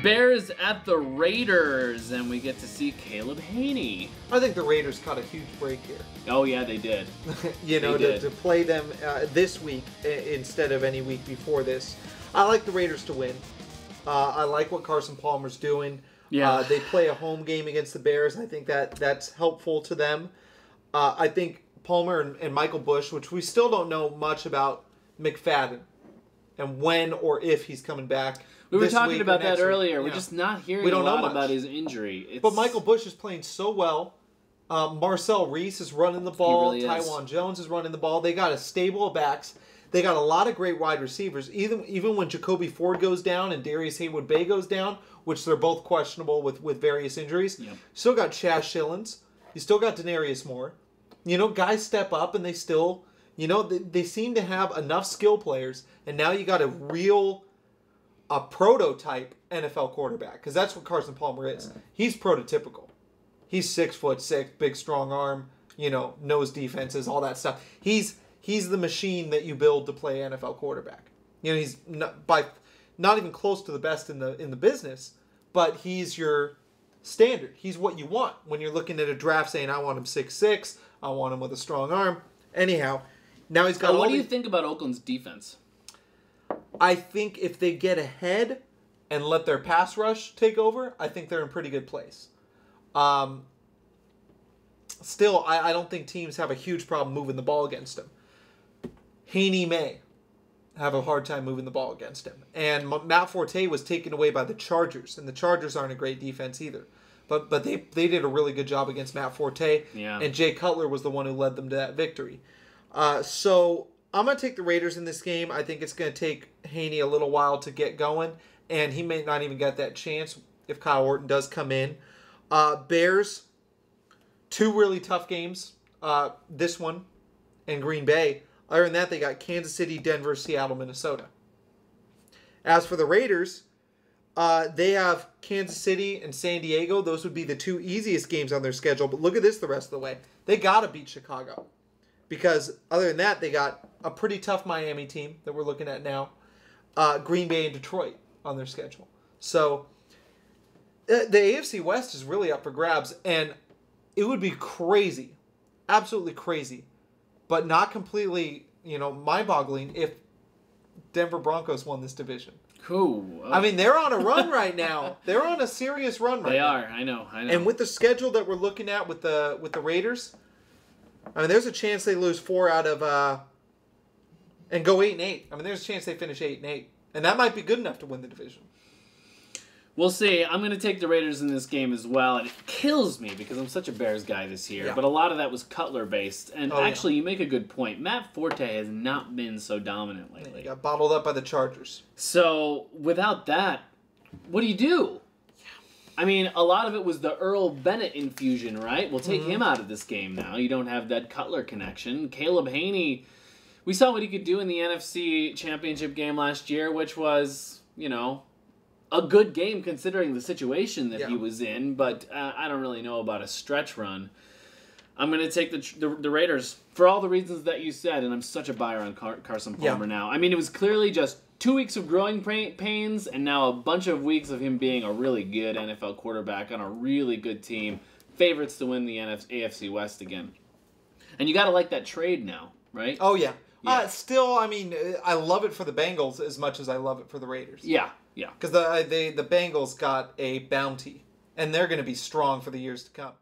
Bears at the Raiders, and we get to see Caleb Haney. I think the Raiders caught a huge break here. Oh, yeah, they did. To play them this week instead of any week before this. I like the Raiders to win. I like what Carson Palmer's doing. Yeah. They play a home game against the Bears. I think that's helpful to them. I think Palmer and Michael Bush, which we still don't know much about McFadden and when or if he's coming back. We were talking about that earlier. We're just not hearing a lot about his injury. But Michael Bush is playing so well. Marcel Reese is running the ball. He really is. Tywan Jones is running the ball. They got a stable of backs. They got a lot of great wide receivers. Even when Jacoby Ford goes down and Darius Haywood-Bay goes down, which they're both questionable with various injuries, still got Chaz Shillings. You still got Denarius Moore. Guys step up and they still, they seem to have enough skill players. And now you got a prototype NFL quarterback, because that's what Carson Palmer is. He's prototypical. He's 6'6", big strong arm, knows defenses, all that stuff. He's the machine that you build to play NFL quarterback. He's not even close to the best in the business, but he's your standard. He's what you want when you're looking at a draft, saying I want him 6'6", I want him with a strong arm. Anyhow, now he's got. What do you think about Oakland's defense? I think if they get ahead and let their pass rush take over, I think they're in pretty good place. Still, I don't think teams have a huge problem moving the ball against them. Haney may have a hard time moving the ball against him. And Matt Forte was taken away by the Chargers, and the Chargers aren't a great defense either. But they did a really good job against Matt Forte, and Jay Cutler was the one who led them to that victory. So I'm going to take the Raiders in this game. I think it's going to take Haney a little while to get going, and he may not even get that chance if Kyle Orton does come in. Bears, 2 really tough games, this one and Green Bay. Other than that, they got Kansas City, Denver, Seattle, Minnesota. As for the Raiders, they have Kansas City and San Diego. Those would be the 2 easiest games on their schedule. But look at this the rest of the way. They got to beat Chicago. Because other than that, they got a pretty tough Miami team that we're looking at now. Green Bay and Detroit on their schedule. So the AFC West is really up for grabs. And it would be crazy, absolutely crazy, but not completely, mind-boggling if Denver Broncos won this division. Cool. I mean, they're on a run right now. They're on a serious run right now. They are. I know. And with the schedule that we're looking at with the Raiders, I mean, there's a chance they lose 4 out of and go 8-8. I mean, there's a chance they finish 8-8, and that might be good enough to win the division. We'll see. I'm going to take the Raiders in this game as well, and it kills me because I'm such a Bears guy this year. Yeah. But a lot of that was Cutler-based. And actually, you make a good point. Matt Forte has not been so dominant lately. He got bottled up by the Chargers. So, without that, what do you do? I mean, a lot of it was the Earl Bennett infusion, right? We'll take him out of this game now. You don't have that Cutler connection. Caleb Haney, we saw what he could do in the NFC Championship game last year, which was, a good game considering the situation that he was in, but I don't really know about a stretch run. I'm going to take the Raiders for all the reasons that you said, and I'm such a buyer on Carson Palmer now. I mean, it was clearly just 2 weeks of growing pains, and now a bunch of weeks of him being a really good NFL quarterback on a really good team. Favorites to win the AFC West again. And you got to like that trade now, right? Oh, yeah. Still, I mean, I love it for the Bengals as much as I love it for the Raiders. Yeah. Because the Bengals got a bounty, and they're going to be strong for the years to come.